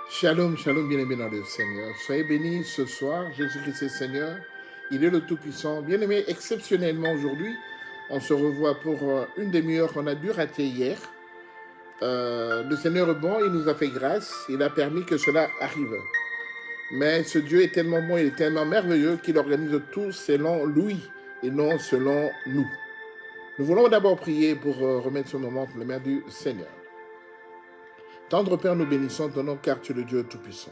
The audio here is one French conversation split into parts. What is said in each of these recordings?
Shalom, shalom, bien-aimés dans le Seigneur. Soyez bénis ce soir, Jésus-Christ est Seigneur. Il est le Tout-Puissant. Bien-aimés, exceptionnellement aujourd'hui, on se revoit pour une demi-heure qu'on a dû rater hier. Le Seigneur est bon, il nous a fait grâce, il a permis que cela arrive. Mais ce Dieu est tellement bon, il est tellement merveilleux qu'il organise tout selon lui et non selon nous. Nous voulons d'abord prier pour remettre ce moment entre les mains du Seigneur. Tendre Père, nous bénissons ton nom car tu es le Dieu Tout-Puissant.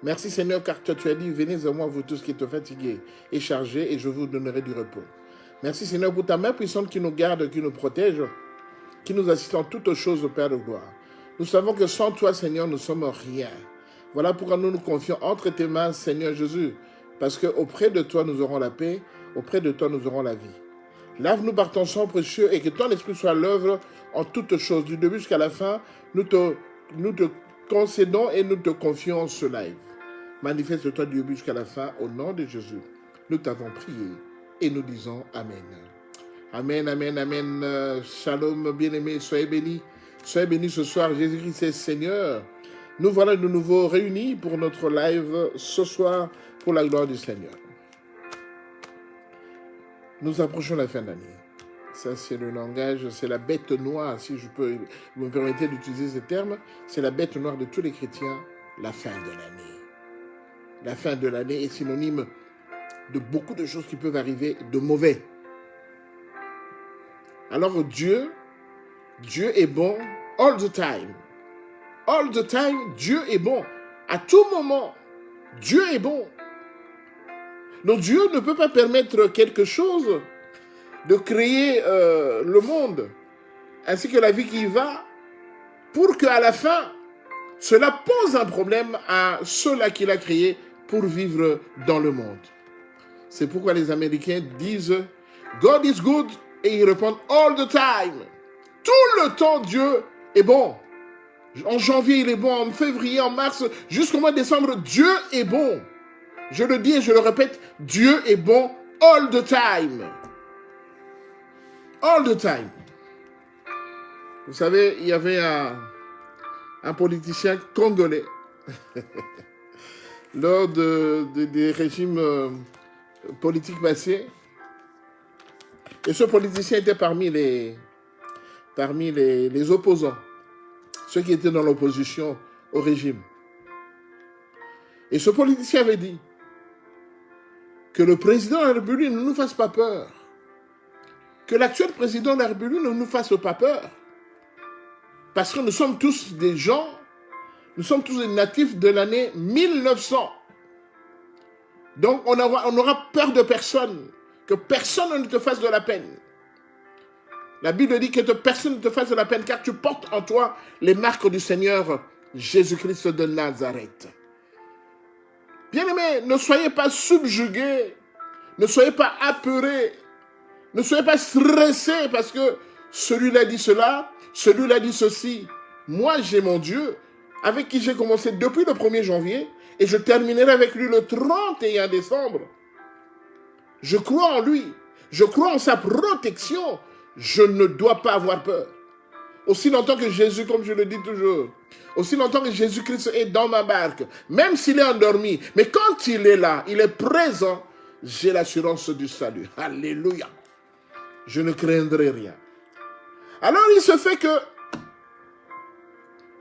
Merci Seigneur car toi tu as dit, venez à moi vous tous qui êtes fatigués et chargés et je vous donnerai du repos. Merci Seigneur pour ta main puissante qui nous garde, qui nous protège, qui nous assiste en toutes choses au Père de gloire. Nous savons que sans toi Seigneur nous sommes rien. Voilà pourquoi nous nous confions entre tes mains Seigneur Jésus, parce qu'auprès de toi nous aurons la paix, auprès de toi nous aurons la vie. Lave-nous par ton sang précieux et que ton esprit soit à l'œuvre en toutes choses, du début jusqu'à la fin. Nous te concédons et nous te confions ce live. Manifeste-toi du début jusqu'à la fin au nom de Jésus. Nous t'avons prié et nous disons Amen. Amen, Amen, Amen. Shalom, bien-aimés, soyez bénis. Soyez bénis ce soir, Jésus-Christ est Seigneur. Nous voilà de nouveau réunis pour notre live ce soir pour la gloire du Seigneur. Nous approchons la fin de l'année. Ça, c'est le langage, c'est la bête noire, si je peux vous me permettez d'utiliser ce terme. C'est la bête noire de tous les chrétiens, la fin de l'année. La fin de l'année est synonyme de beaucoup de choses qui peuvent arriver de mauvais. Alors Dieu est bon all the time. All the time, Dieu est bon. À tout moment, Dieu est bon. Donc Dieu ne peut pas permettre quelque chose de créer le monde, ainsi que la vie qui y va, pour qu'à la fin, cela pose un problème à ceux-là qu'il a créés pour vivre dans le monde. C'est pourquoi les Américains disent « God is good » et ils répondent « all the time ». Tout le temps, Dieu est bon. En janvier, il est bon. En février, en mars, jusqu'au mois de décembre, Dieu est bon. Je le dis et je le répète, Dieu est bon all the time. All the time. Vous savez, il y avait un politicien congolais lors des régimes politiques passés. Et ce politicien était parmi les opposants, ceux qui étaient dans l'opposition au régime. Et ce politicien avait dit que le président de la République ne nous fasse pas peur, que l'actuel président de la République ne nous fasse pas peur, parce que nous sommes tous des gens, nous sommes tous des natifs de l'année 1900. Donc on aura peur de personne, que personne ne te fasse de la peine. La Bible dit que personne ne te fasse de la peine, car tu portes en toi les marques du Seigneur Jésus-Christ de Nazareth. Bien-aimés, ne soyez pas subjugués, ne soyez pas apeurés, ne soyez pas stressés parce que celui-là dit cela, celui-là dit ceci. Moi, j'ai mon Dieu avec qui j'ai commencé depuis le 1er janvier et je terminerai avec lui le 31 décembre. Je crois en lui, je crois en sa protection, je ne dois pas avoir peur. Aussi longtemps que Jésus, comme je le dis toujours, aussi longtemps que Jésus-Christ est dans ma barque, même s'il est endormi, mais quand il est là, il est présent, j'ai l'assurance du salut. Alléluia. Je ne craindrai rien. Alors il se fait que,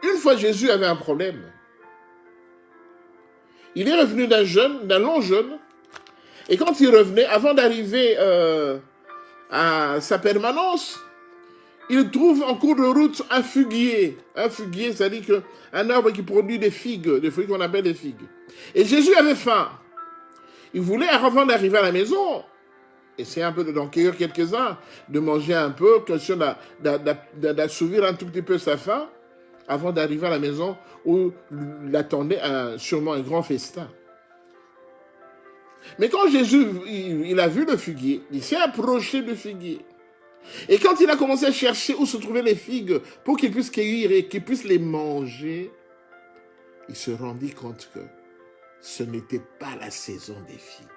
une fois Jésus avait un problème. Il est revenu d'un long jeûne, et quand il revenait, avant d'arriver à sa permanence, il trouve en cours de route un figuier. Un figuier, c'est-à-dire un arbre qui produit des figues, des fruits qu'on appelle des figues. Et Jésus avait faim. Il voulait, avant d'arriver à la maison, essayer un peu d'en cueillir quelques-uns, de manger un peu, question d'assouvir un tout petit peu sa faim, avant d'arriver à la maison où l'attendait sûrement un grand festin. Mais quand Jésus il a vu le figuier, il s'est approché du figuier. Et quand il a commencé à chercher où se trouvaient les figues pour qu'il puisse cueillir et qu'il puisse les manger, il se rendit compte que ce n'était pas la saison des figues.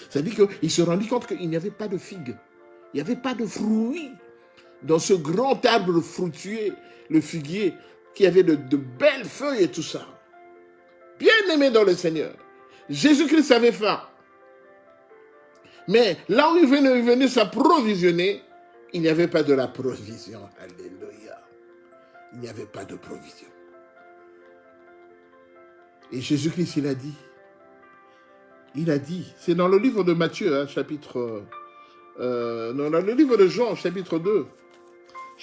C'est-à-dire qu'il se rendit compte qu'il n'y avait pas de figues, il n'y avait pas de fruits dans ce grand arbre fruitier, le figuier, qui avait de belles feuilles et tout ça. Bien-aimé dans le Seigneur, Jésus-Christ avait faim. Mais là où il venait s'approvisionner, il n'y avait pas de la provision. Alléluia. Il n'y avait pas de provision. Et Jésus-Christ, il a dit, c'est dans le livre de Matthieu, dans le livre de Jean, chapitre 2.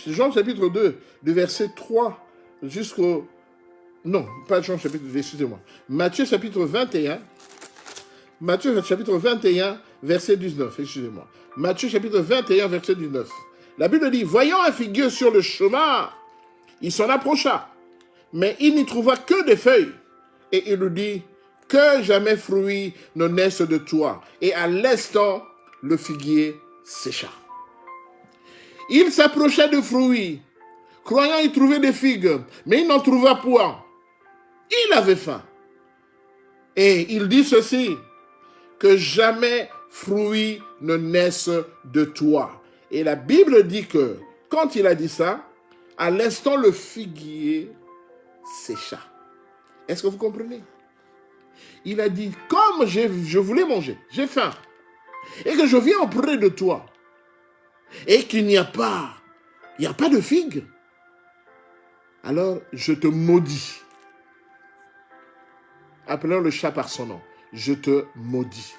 Jean, chapitre 2, du verset 3 jusqu'au... Non, pas Jean, chapitre 2, excusez-moi. Matthieu, chapitre 21. Matthieu, chapitre 21, verset 19, excusez-moi. Matthieu, chapitre 21, verset 19. La Bible dit, voyant un figuier sur le chemin, il s'en approcha, mais il n'y trouva que des feuilles. Et il lui dit, que jamais fruit ne naisse de toi. Et à l'instant, le figuier sécha. Il s'approcha de fruits, croyant y trouver des figues, mais il n'en trouva point. Il avait faim. Et il dit ceci, que jamais fruit ne naisse de toi. Et la Bible dit que, quand il a dit ça, à l'instant, le figuier sécha. Est-ce que vous comprenez? Il a dit, comme je voulais manger, j'ai faim, et que je viens auprès de toi, et qu'il n'y a pas de figues, alors je te maudis. Appelons le chat par son nom. Je te maudis.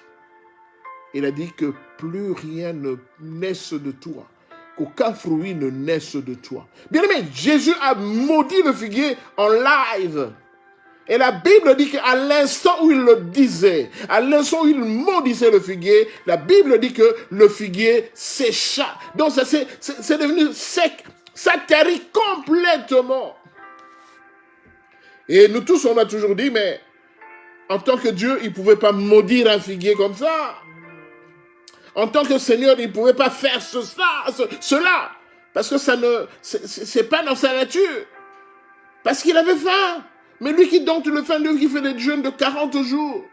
Il a dit que plus rien ne naisse de toi, qu'aucun fruit ne naisse de toi. Bien aimé, Jésus a maudit le figuier en live. Et la Bible dit qu'à l'instant où il le disait, à l'instant où il maudissait le figuier, la Bible dit que le figuier sécha. Donc c'est devenu sec, ça tarit complètement. Et nous tous, on a toujours dit, mais en tant que Dieu, il ne pouvait pas maudire un figuier comme ça. En tant que Seigneur, il ne pouvait pas faire cela. Parce que c'est pas dans sa nature. Parce qu'il avait faim. Mais lui qui dompte le faim, lui qui fait des jeûnes de 40 jours,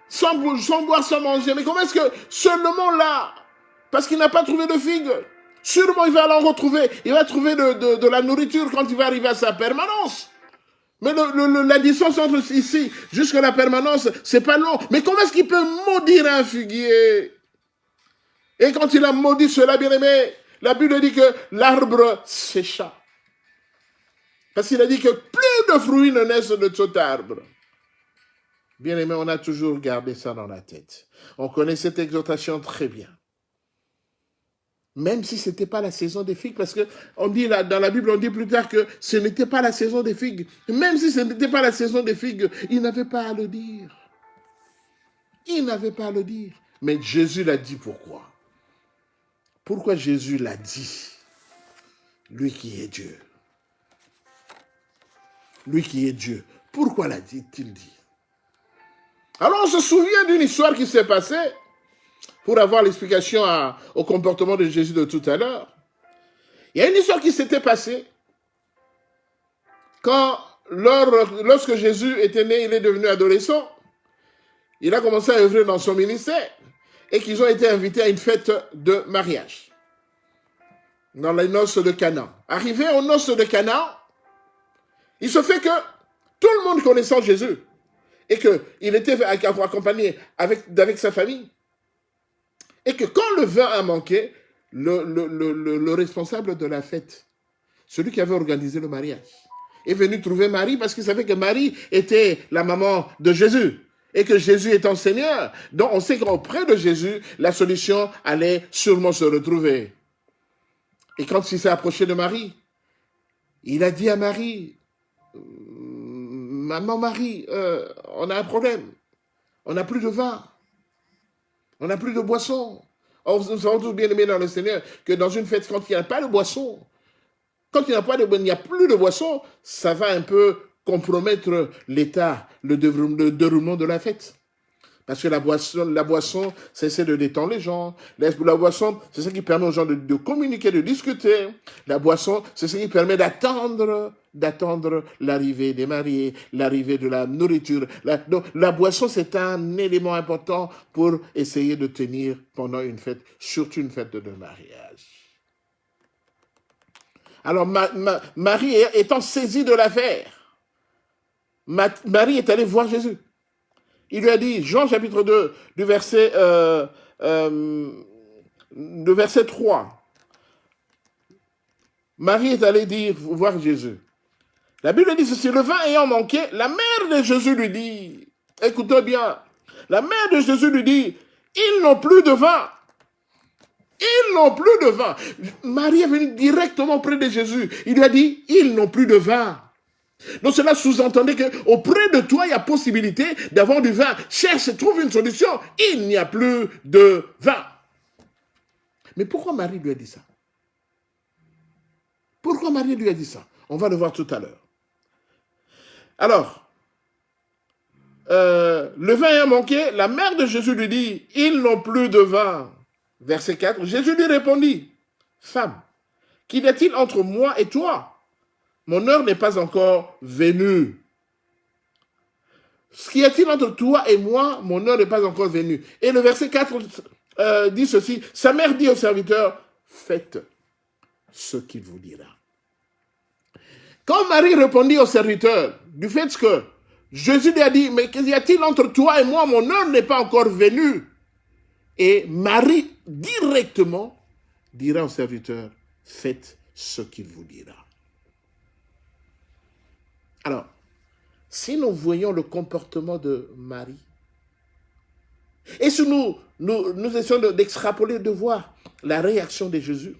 sans boire, sans manger. Mais comment est-ce que seulement là, parce qu'il n'a pas trouvé de figues, sûrement il va l'en retrouver. Il va trouver de la nourriture quand il va arriver à sa permanence. Mais la distance entre ici jusqu'à la permanence, c'est pas long. Mais comment est-ce qu'il peut maudire un figuier? Et quand il a maudit cela, bien aimé, la Bible dit que l'arbre sécha. Parce qu'il a dit que plus de fruits ne naissent de cet arbre. Bien aimé, on a toujours gardé ça dans la tête. On connaît cette exhortation très bien. Même si ce n'était pas la saison des figues, parce que on dit là, dans la Bible, on dit plus tard que ce n'était pas la saison des figues. Même si ce n'était pas la saison des figues, il n'avait pas à le dire. Il n'avait pas à le dire. Mais Jésus l'a dit pourquoi? Pourquoi Jésus l'a dit? Lui qui est Dieu. Lui qui est Dieu. Pourquoi l'a-t-il dit? Alors on se souvient d'une histoire qui s'est passée pour avoir l'explication au comportement de Jésus de tout à l'heure. Il y a une histoire qui s'était passée lorsque Jésus était né, il est devenu adolescent. Il a commencé à œuvrer dans son ministère et qu'ils ont été invités à une fête de mariage dans les noces de Cana. Arrivé aux noces de Cana, il se fait que tout le monde connaissant Jésus et qu'il était accompagné avec sa famille et que quand le vin a manqué, le responsable de la fête, celui qui avait organisé le mariage, est venu trouver Marie parce qu'il savait que Marie était la maman de Jésus et que Jésus étant Seigneur. Donc on sait qu'auprès de Jésus, la solution allait sûrement se retrouver. Et quand il s'est approché de Marie, il a dit à Marie, maman Marie, on a un problème. On n'a plus de vin. On n'a plus de boisson. Or, nous savons tous bien aimés dans le Seigneur que dans une fête, quand il n'y a pas de boisson, quand il n'y a plus de boisson, ça va un peu compromettre l'état, le déroulement de la fête. Parce que la boisson, c'est de détendre les gens. La boisson, c'est ce qui permet aux gens de communiquer, de discuter. La boisson, c'est ce qui permet d'attendre l'arrivée des mariés, l'arrivée de la nourriture. Donc, la boisson, c'est un élément important pour essayer de tenir pendant une fête, surtout une fête de mariage. Alors Marie étant saisie de l'affaire, Marie est allée voir Jésus. Il lui a dit, Jean chapitre 2, du verset 3. Marie est allée voir Jésus. La Bible dit ceci, le vin ayant manqué, la mère de Jésus lui dit, écoutez bien, la mère de Jésus lui dit, ils n'ont plus de vin. Ils n'ont plus de vin. Marie est venue directement près de Jésus. Il lui a dit, ils n'ont plus de vin. Donc cela sous-entendait qu'auprès de toi, il y a possibilité d'avoir du vin. Cherche, trouve une solution. Il n'y a plus de vin. Mais pourquoi Marie lui a dit ça? Pourquoi Marie lui a dit ça? On va le voir tout à l'heure. Alors, le vin ayant manqué, la mère de Jésus lui dit, ils n'ont plus de vin. Verset 4, Jésus lui répondit, femme, qu'y a-t-il entre moi et toi? Mon heure n'est pas encore venue. Ce qu'y a-t-il entre toi et moi? Mon heure n'est pas encore venue. Et le verset 4 dit ceci, sa mère dit au serviteur, faites ce qu'il vous dira. Quand Marie répondit au serviteur, du fait que Jésus lui a dit, mais qu'y a-t-il entre toi et moi? Mon heure n'est pas encore venue. Et Marie directement dira au serviteur, faites ce qu'il vous dira. Alors, si nous voyons le comportement de Marie, et si nous essayons d'extrapoler, de voir la réaction de Jésus,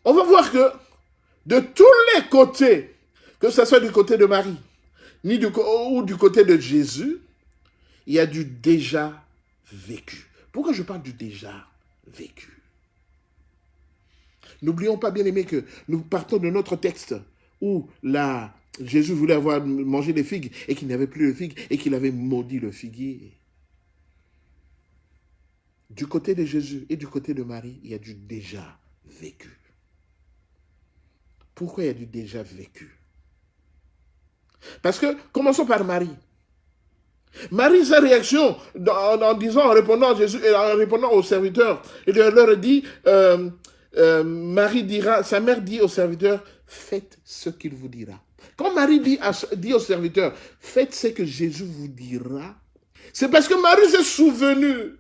on va voir que de tous les côtés, que ce soit du côté de Marie, ou du côté de Jésus, il y a du déjà vécu. Pourquoi je parle du déjà vécu? N'oublions pas, bien aimé, que nous partons de notre texte où Jésus voulait avoir mangé des figues et qu'il n'y avait plus de figues et qu'il avait maudit le figuier. Du côté de Jésus et du côté de Marie, il y a du déjà vécu. Pourquoi il y a du déjà vécu? Parce que, commençons par Marie. Marie, sa réaction, en répondant à Jésus et en répondant au serviteur, il leur dit, sa mère dit au serviteur, faites ce qu'il vous dira. Quand Marie dit au serviteur, faites ce que Jésus vous dira, c'est parce que Marie s'est souvenue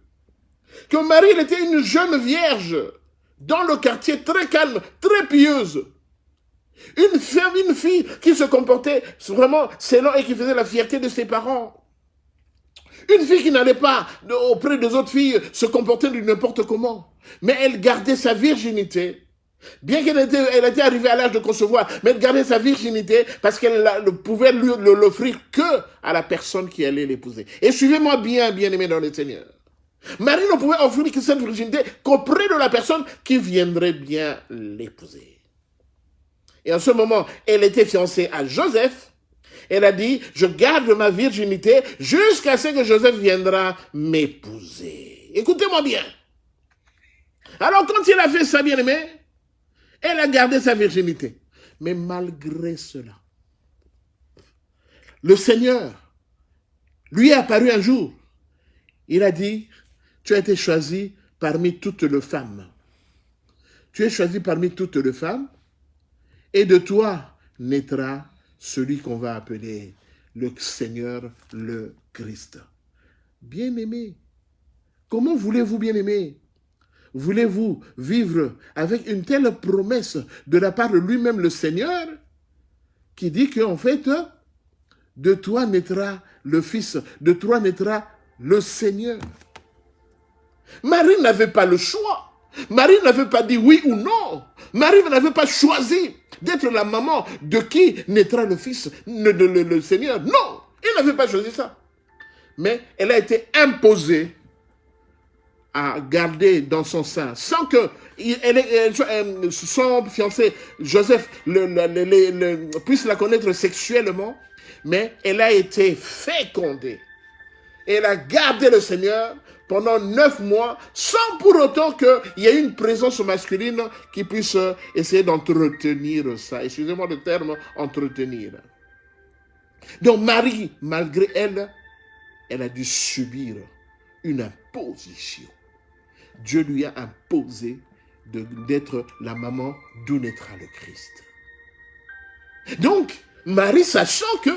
que Marie, elle était une jeune vierge dans le quartier, très calme, très pieuse. Une fille qui se comportait vraiment selon et qui faisait la fierté de ses parents. Une fille qui n'allait pas auprès des autres filles se comporter de n'importe comment. Mais elle gardait sa virginité. Bien qu'elle était arrivée à l'âge de concevoir, mais elle gardait sa virginité parce qu'elle pouvait l'offrir que à la personne qui allait l'épouser. Et suivez-moi bien, bien-aimés dans le Seigneur. Marie ne pouvait offrir que cette virginité qu'auprès de la personne qui viendrait bien l'épouser. Et en ce moment, elle était fiancée à Joseph. Elle a dit, je garde ma virginité jusqu'à ce que Joseph viendra m'épouser. Écoutez-moi bien. Alors quand il a fait ça, bien-aimé, elle a gardé sa virginité. Mais malgré cela, le Seigneur lui est apparu un jour. Il a dit, tu as été choisi parmi toutes les femmes. Tu es choisi parmi toutes les femmes, et de toi naîtra celui qu'on va appeler le Seigneur, le Christ. Bien-aimé, comment voulez-vous, bien-aimé, voulez-vous vivre avec une telle promesse de la part de lui-même, le Seigneur, qui dit qu'en fait, de toi naîtra le Fils, de toi naîtra le Seigneur. Marie n'avait pas le choix. Marie n'avait pas dit oui ou non. Marie n'avait pas choisi d'être la maman de qui naîtra le Fils, le Seigneur. Non, elle n'avait pas choisi ça. Mais elle a été imposée à garder dans son sein, sans que son fiancé Joseph puisse la connaître sexuellement, mais elle a été fécondée. Elle a gardé le Seigneur pendant 9 mois, sans pour autant qu'il y ait une présence masculine qui puisse essayer d'entretenir ça. Excusez-moi le terme, entretenir. Donc Marie, malgré elle, elle a dû subir une imposition. Dieu lui a imposé d'être la maman d'où naîtra le Christ. Donc, Marie, sachant que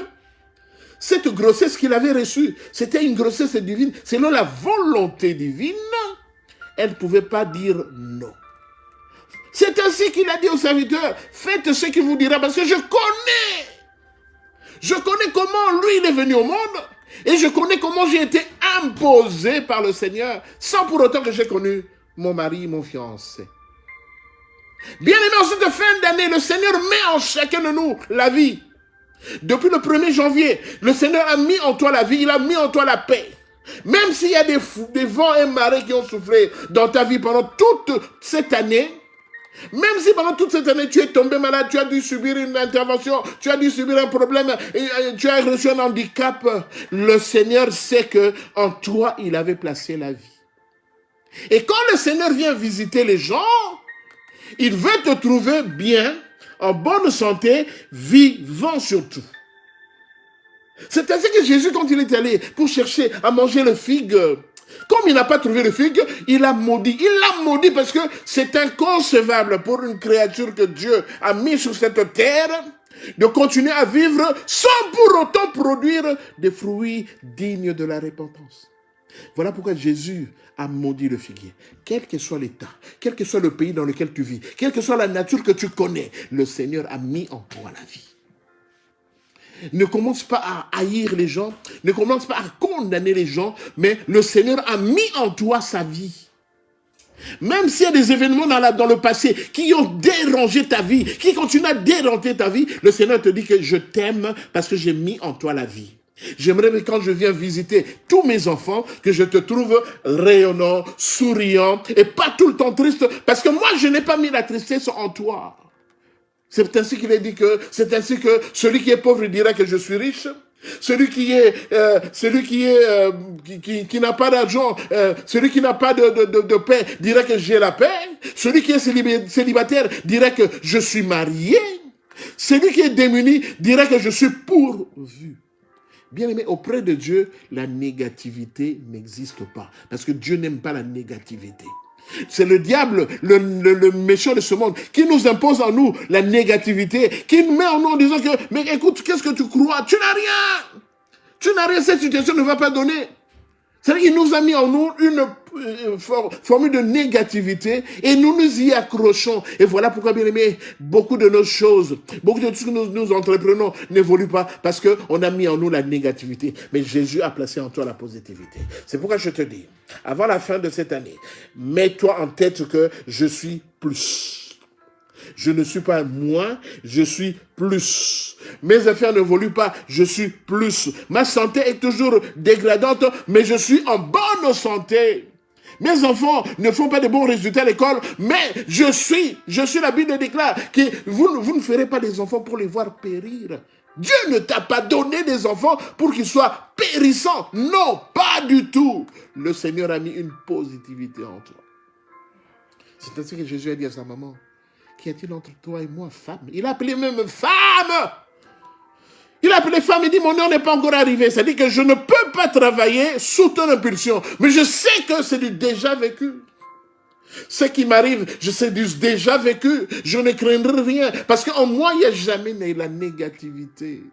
cette grossesse qu'il avait reçue, c'était une grossesse divine, selon la volonté divine, elle ne pouvait pas dire non. C'est ainsi qu'il a dit aux serviteurs, faites ce qu'il vous dira, parce que je connais comment lui il est venu au monde, et je connais comment j'ai été imposé par le Seigneur, sans pour autant que j'ai connu mon mari, mon fiancé. Bien aimé, en cette fin d'année, le Seigneur met en chacun de nous la vie. Depuis le 1er janvier, le Seigneur a mis en toi la vie, il a mis en toi la paix. Même s'il y a des vents et marées qui ont soufflé dans ta vie pendant toute cette année, même si pendant toute cette année tu es tombé malade, tu as dû subir une intervention, tu as dû subir un problème, tu as reçu un handicap, le Seigneur sait qu'en toi, il avait placé la vie. Et quand le Seigneur vient visiter les gens, il veut te trouver bien, en bonne santé, vivant surtout. C'est ainsi que Jésus, quand il est allé pour chercher à manger le figue, comme il n'a pas trouvé le figue, il l'a maudit. Il l'a maudit parce que c'est inconcevable pour une créature que Dieu a mis sur cette terre de continuer à vivre sans pour autant produire des fruits dignes de la repentance. Voilà pourquoi Jésus a maudit le figuier. Quel que soit l'état, quel que soit le pays dans lequel tu vis, quelle que soit la nature que tu connais, le Seigneur a mis en toi la vie. Ne commence pas à haïr les gens, ne commence pas à condamner les gens, mais le Seigneur a mis en toi sa vie. Même s'il y a des événements dans le passé qui ont dérangé ta vie, qui continuent à déranger ta vie, le Seigneur te dit que je t'aime parce que j'ai mis en toi la vie. J'aimerais que quand je viens visiter tous mes enfants, que je te trouve rayonnant, souriant et pas tout le temps triste, parce que moi je n'ai pas mis la tristesse en toi. C'est ainsi qu'il est dit que, c'est ainsi que celui qui est pauvre dira que je suis riche. Celui qui n'a pas d'argent, celui qui n'a pas de paix dira que j'ai la paix. Celui qui est célibataire dira que je suis marié. Celui qui est démuni dira que je suis pourvu. Bien aimé, auprès de Dieu, la négativité n'existe pas. Parce que Dieu n'aime pas la négativité. C'est le diable, le méchant de ce monde, qui nous impose en nous la négativité, qui nous met en nous en disant que, mais écoute, qu'est-ce que tu crois? Tu n'as rien. Tu n'as rien, cette situation ne va pas donner. C'est-à-dire qu'il nous a mis en nous une formule de négativité et nous nous y accrochons. Et voilà pourquoi, bien aimé, beaucoup de nos choses, beaucoup de ce que nous entreprenons n'évoluent pas parce qu'on a mis en nous la négativité. Mais Jésus a placé en toi la positivité. C'est pourquoi je te dis, avant la fin de cette année, mets-toi en tête que je suis plus. Je ne suis pas moins, je suis plus. Mes affaires n'évoluent pas, je suis plus. Ma santé est toujours dégradante, mais je suis en bonne santé. Mes enfants ne font pas de bons résultats à l'école, mais je suis, la Bible déclare que vous ne ferez pas des enfants pour les voir périr. Dieu ne t'a pas donné des enfants pour qu'ils soient périssants. Non, pas du tout. Le Seigneur a mis une positivité en toi. C'est ainsi que Jésus a dit à sa maman, qu'y a-t-il entre toi et moi, femme? Il a appelé même femme. Il a appelé femme, il dit, mon heure n'est pas encore arrivée. C'est-à-dire que je ne peux pas travailler sous ton impulsion. Mais je sais que c'est du déjà vécu. Ce qui m'arrive, je sais du déjà vécu. Je ne craindrai rien. Parce qu'en moi, il n'y a jamais la négativité.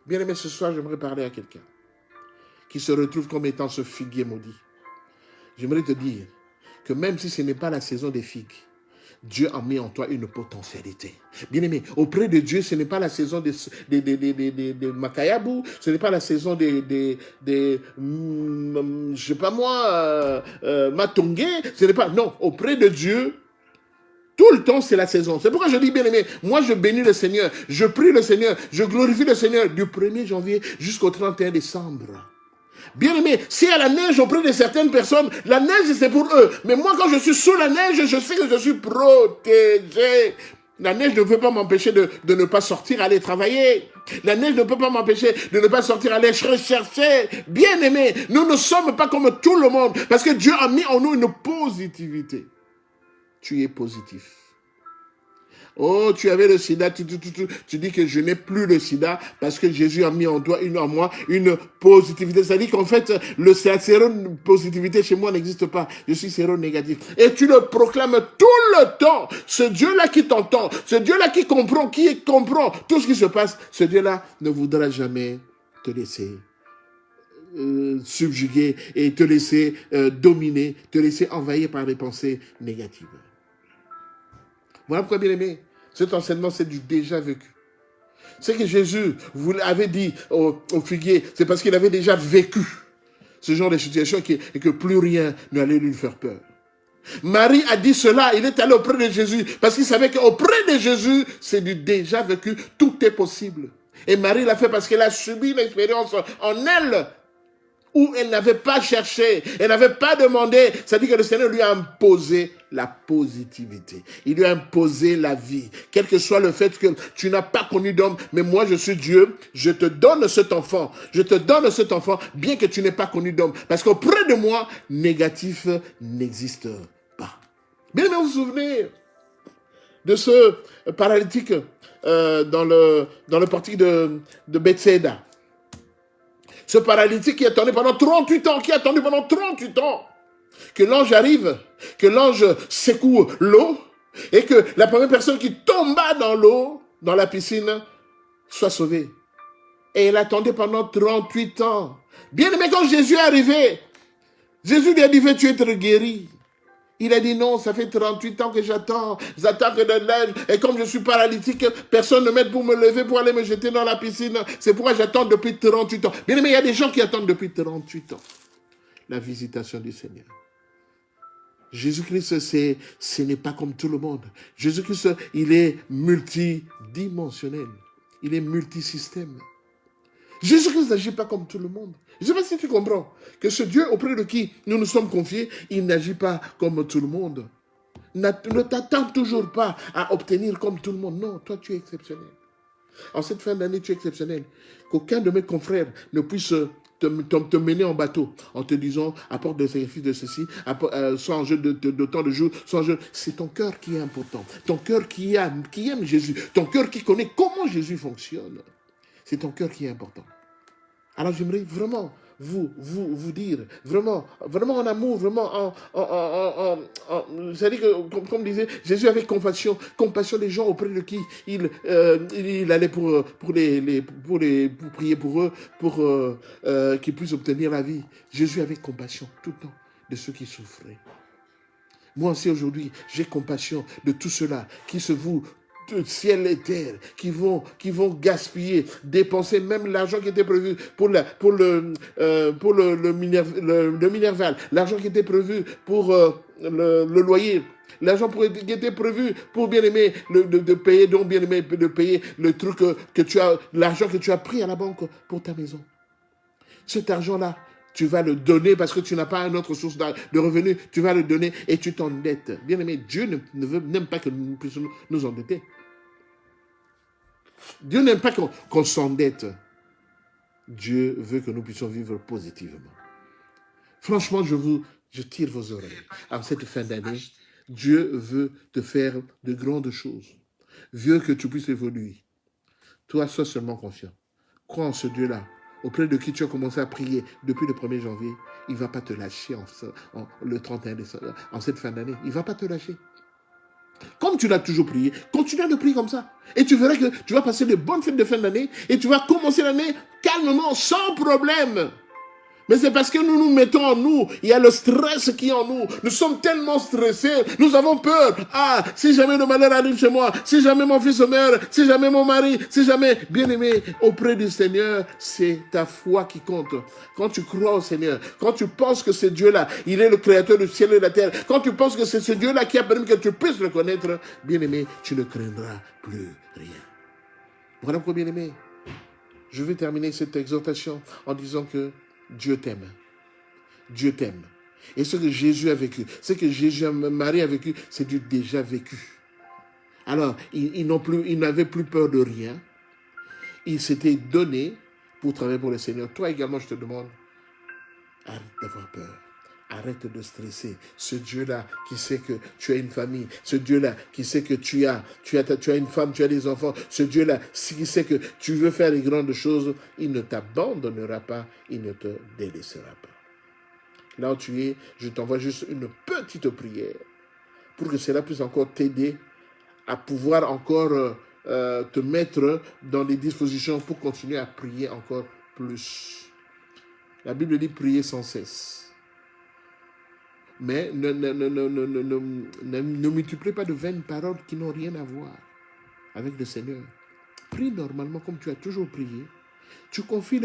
Bien aimé, ce soir, j'aimerais parler à quelqu'un qui se retrouve comme étant ce figuier maudit. J'aimerais te dire que même si ce n'est pas la saison des figues, Dieu a mis en toi une potentialité. Bien aimé, auprès de Dieu, ce n'est pas la saison des Makayabou, ce n'est pas la saison je sais pas moi, Matongé, ce n'est pas, non, auprès de Dieu, tout le temps, c'est la saison. C'est pourquoi je dis, bien aimé, moi je bénis le Seigneur, je prie le Seigneur, je glorifie le Seigneur du 1er janvier jusqu'au 31 décembre. Bien aimé, s'il y a la neige auprès de certaines personnes, la neige c'est pour eux. Mais moi quand je suis sous la neige, je sais que je suis protégé. La neige ne peut pas m'empêcher de ne pas sortir, aller travailler. La neige ne peut pas m'empêcher de ne pas sortir, aller rechercher. Bien aimé, nous ne sommes pas comme tout le monde. Parce que Dieu a mis en nous une positivité. Tu es positif. Oh, tu avais le sida, tu dis que je n'ai plus le sida parce que Jésus a mis en moi une positivité. C'est-à-dire qu'en fait, le séropositivité chez moi n'existe pas. Je suis séronégatif. Et tu le proclames tout le temps. Ce Dieu-là qui t'entend, ce Dieu-là qui comprend tout ce qui se passe, ce Dieu-là ne voudra jamais te laisser subjuguer et te laisser dominer, te laisser envahir par des pensées négatives. Voilà pourquoi, bien aimé, cet enseignement, c'est du déjà vécu. C'est que Jésus vous l'avait dit au figuier, c'est parce qu'il avait déjà vécu ce genre de situation et que plus rien n'allait lui faire peur. Marie a dit cela, il est allé auprès de Jésus parce qu'il savait qu'auprès de Jésus, c'est du déjà vécu, tout est possible. Et Marie l'a fait parce qu'elle a subi l'expérience en elle où elle n'avait pas cherché, elle n'avait pas demandé. C'est-à-dire que le Seigneur lui a imposé la positivité. Il lui a imposé la vie. Quel que soit le fait que tu n'as pas connu d'homme, mais moi je suis Dieu, je te donne cet enfant. Je te donne cet enfant, bien que tu n'aies pas connu d'homme. Parce qu'auprès de moi, négatif n'existe pas. Bien aimé, vous vous souvenez de ce paralytique dans le portique de Bethsaida. Ce paralytique qui a attendu pendant 38 ans, que l'ange arrive, que l'ange secoue l'eau, et que la première personne qui tomba dans l'eau, dans la piscine, soit sauvée. Et il attendait pendant 38 ans. Bien aimé, quand Jésus est arrivé, Jésus lui a dit, veux-tu être guéri? Il a dit non, ça fait 38 ans que j'attends que de l'aide. Et comme je suis paralytique, personne ne m'aide pour me lever, pour aller me jeter dans la piscine. C'est pourquoi j'attends depuis 38 ans. Bien aimé, il y a des gens qui attendent depuis 38 ans la visitation du Seigneur. Jésus-Christ, ce n'est pas comme tout le monde. Jésus-Christ, il est multidimensionnel. Il est multisystème. Jésus-Christ n'agit pas comme tout le monde. Je ne sais pas si tu comprends que ce Dieu auprès de qui nous nous sommes confiés, il n'agit pas comme tout le monde. Ne t'attends toujours pas à obtenir comme tout le monde. Non, toi tu es exceptionnel. En cette fin d'année, tu es exceptionnel. Qu'aucun de mes confrères ne puisse te mener en bateau en te disant apporte des sacrifices de ceci, soit en jeu de temps de jour, soit en jeu. C'est ton cœur qui est important. Ton cœur qui aime Jésus. Ton cœur qui connaît comment Jésus fonctionne. C'est ton cœur qui est important. Alors j'aimerais vraiment vous dire, vraiment en amour, vraiment c'est-à-dire que, comme disait, Jésus avait compassion des gens auprès de qui il allait pour prier pour eux, pour qu'ils puissent obtenir la vie. Jésus avait compassion tout le temps de ceux qui souffraient. Moi aussi aujourd'hui, j'ai compassion de tous ceux-là qui se vouent de ciel et terre, qui vont gaspiller, dépenser même l'argent qui était prévu pour le Minerval, l'argent qui était prévu pour le loyer, l'argent qui était prévu pour bien aimer de payer, donc bien aimer de payer le truc l'argent que tu as pris à la banque pour ta maison. Cet argent-là, tu vas le donner parce que tu n'as pas une autre source de revenus, tu vas le donner et tu t'endettes. Bien aimé, Dieu n'aime pas que nous puissions nous endetter. Dieu n'aime pas qu'on s'endette. Dieu veut que nous puissions vivre positivement. Franchement, je tire vos oreilles. En cette fin d'année, Dieu veut te faire de grandes choses. Veut que tu puisses évoluer. Toi, sois seulement confiant. Crois en ce Dieu-là, auprès de qui tu as commencé à prier depuis le 1er janvier. Il ne va pas te lâcher le 31 décembre, en cette fin d'année. Il ne va pas te lâcher. Comme tu l'as toujours prié, continue à le prier comme ça. Et tu verras que tu vas passer de bonnes fêtes de fin d'année et tu vas commencer l'année calmement, sans problème. Mais c'est parce que nous nous mettons en nous, il y a le stress qui est en nous. Nous sommes tellement stressés, nous avons peur. Ah, si jamais le malheur arrive chez moi, si jamais mon fils meurt, si jamais mon mari, si jamais, bien aimé, auprès du Seigneur, c'est ta foi qui compte. Quand tu crois au Seigneur, quand tu penses que c'est Dieu-là, il est le créateur du ciel et de la terre, quand tu penses que c'est ce Dieu-là qui a permis que tu puisses le connaître, bien aimé, tu ne craindras plus rien. Voilà pourquoi, bien aimé, je vais terminer cette exhortation en disant que Dieu t'aime. Dieu t'aime. Et ce que Jésus a vécu, ce que Marie a vécu, c'est du déjà vécu. Alors, ils n'avaient plus peur de rien. Ils s'étaient donnés pour travailler pour le Seigneur. Toi également, je te demande, arrête d'avoir peur. Arrête de stresser. Ce Dieu-là qui sait que tu as une famille. Ce Dieu-là qui sait que tu as une femme, tu as des enfants. Ce Dieu-là qui sait que tu veux faire les grandes choses. Il ne t'abandonnera pas. Il ne te délaissera pas. Là où tu es, je t'envoie juste une petite prière pour que cela puisse encore t'aider à pouvoir encore te mettre dans les dispositions pour continuer à prier encore plus. La Bible dit prier sans cesse. Mais ne multiplie pas de vaines paroles qui n'ont rien à voir avec le Seigneur. Prie normalement comme tu as toujours prié. Tu confies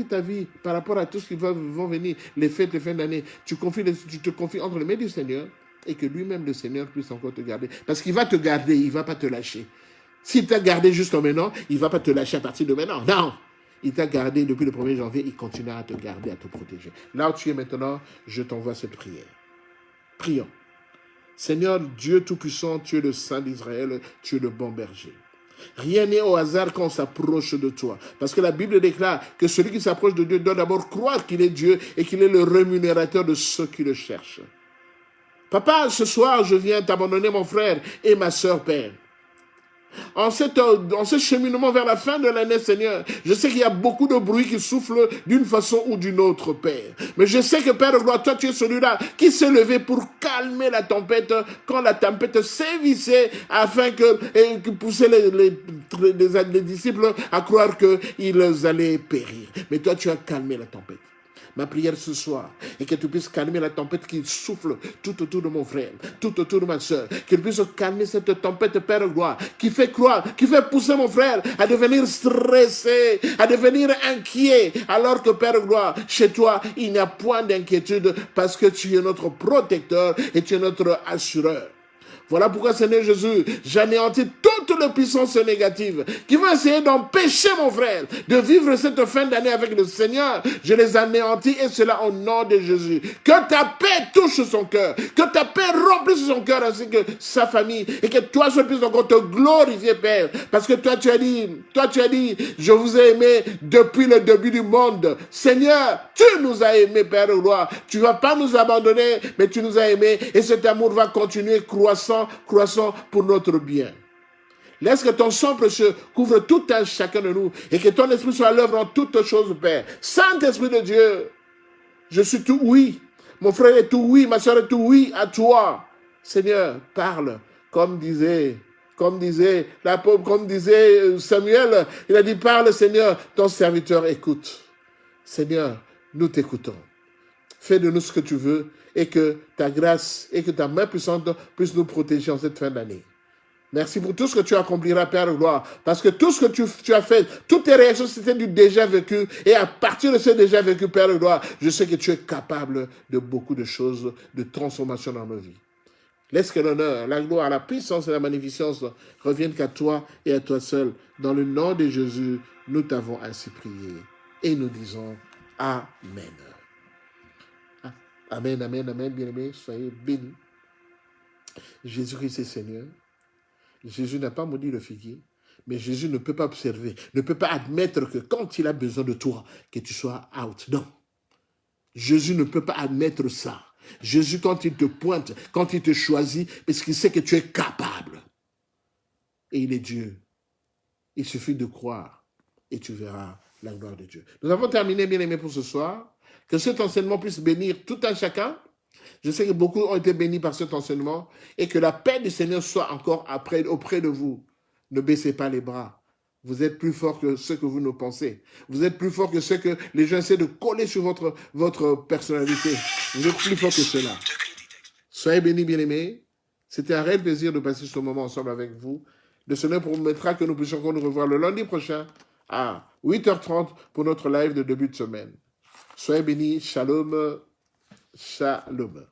ta vie par rapport à tout ce qui va venir, les fêtes, les fins d'année. Tu te confies entre les mains du Seigneur et que lui-même, le Seigneur, puisse encore te garder. Parce qu'il va te garder, il ne va pas te lâcher. S'il t'a gardé jusqu'à maintenant, il ne va pas te lâcher à partir de maintenant. Non! Il t'a gardé depuis le 1er janvier, il continuera à te garder, à te protéger. Là où tu es maintenant, je t'envoie cette prière. Prions. Seigneur Dieu Tout-Puissant, tu es le Saint d'Israël, tu es le bon berger. Rien n'est au hasard quand on s'approche de toi. Parce que la Bible déclare que celui qui s'approche de Dieu doit d'abord croire qu'il est Dieu et qu'il est le rémunérateur de ceux qui le cherchent. Papa, ce soir, je viens t'abandonner mon frère et ma sœur, Père. En ce cheminement vers la fin de l'année, Seigneur, je sais qu'il y a beaucoup de bruit qui souffle d'une façon ou d'une autre, Père. Mais je sais que, Père de gloire, toi, tu es celui-là qui s'est levé pour calmer la tempête quand la tempête sévissait afin que pousser les disciples à croire qu'ils allaient périr. Mais toi, tu as calmé la tempête. Ma prière ce soir est que tu puisses calmer la tempête qui souffle tout autour de mon frère, tout autour de ma soeur. Qu'il puisse calmer cette tempête, Père de gloire, qui fait pousser mon frère à devenir stressé, à devenir inquiet. Alors que, Père de gloire, chez toi, il n'y a point d'inquiétude parce que tu es notre protecteur et tu es notre assureur. Voilà pourquoi, Seigneur Jésus, j'anéantis toute la puissance négative qui va essayer d'empêcher mon frère de vivre cette fin d'année avec le Seigneur. Je les anéantis et cela au nom de Jésus. Que ta paix touche son cœur, que ta paix remplisse son cœur ainsi que sa famille et que toi, je puisse encore te glorifier, Père. Parce que toi, tu as dit, je vous ai aimé depuis le début du monde. Seigneur, tu nous as aimés, Père de gloire. Tu ne vas pas nous abandonner, mais tu nous as aimés et cet amour va continuer croissant pour notre bien. Laisse que ton sang précieux couvre tout un chacun de nous et que ton esprit soit à l'œuvre en toutes choses, Père. Saint-Esprit de Dieu, je suis tout oui. Mon frère est tout oui, ma soeur est tout oui à toi. Seigneur, parle, comme disait Samuel, il a dit, parle Seigneur, ton serviteur écoute. Seigneur, nous t'écoutons. Fais de nous ce que tu veux et que ta grâce et que ta main puissante puisse nous protéger en cette fin d'année. Merci pour tout ce que tu accompliras, Père de gloire, parce que tout ce que tu as fait, toutes tes réactions, c'était du déjà vécu. Et à partir de ce déjà vécu, Père de gloire, je sais que tu es capable de beaucoup de choses, de transformation dans nos vies. Laisse que l'honneur, la gloire, la puissance et la magnificence reviennent qu'à toi et à toi seul. Dans le nom de Jésus, nous t'avons ainsi prié. Et nous disons Amen. Amen, amen, amen, bien-aimés, soyez bénis. Jésus-Christ est Seigneur. Jésus n'a pas maudit le figuier, mais Jésus ne peut pas observer, ne peut pas admettre que quand il a besoin de toi, que tu sois out. Non. Jésus ne peut pas admettre ça. Jésus, quand il te pointe, quand il te choisit, parce qu'il sait que tu es capable. Et il est Dieu. Il suffit de croire et tu verras la gloire de Dieu. Nous avons terminé, bien-aimés, pour ce soir. Que cet enseignement puisse bénir tout un chacun. Je sais que beaucoup ont été bénis par cet enseignement et que la paix du Seigneur soit encore auprès de vous. Ne baissez pas les bras. Vous êtes plus fort que ce que vous ne pensez. Vous êtes plus fort que ce que les gens essaient de coller sur votre personnalité. Vous êtes plus fort que cela. Soyez bénis, bien-aimés. C'était un réel plaisir de passer ce moment ensemble avec vous. Le Seigneur promettra que nous puissions nous revoir le lundi prochain à 8h30 pour notre live de début de semaine. Soyez bénis. Shalom. Shalom.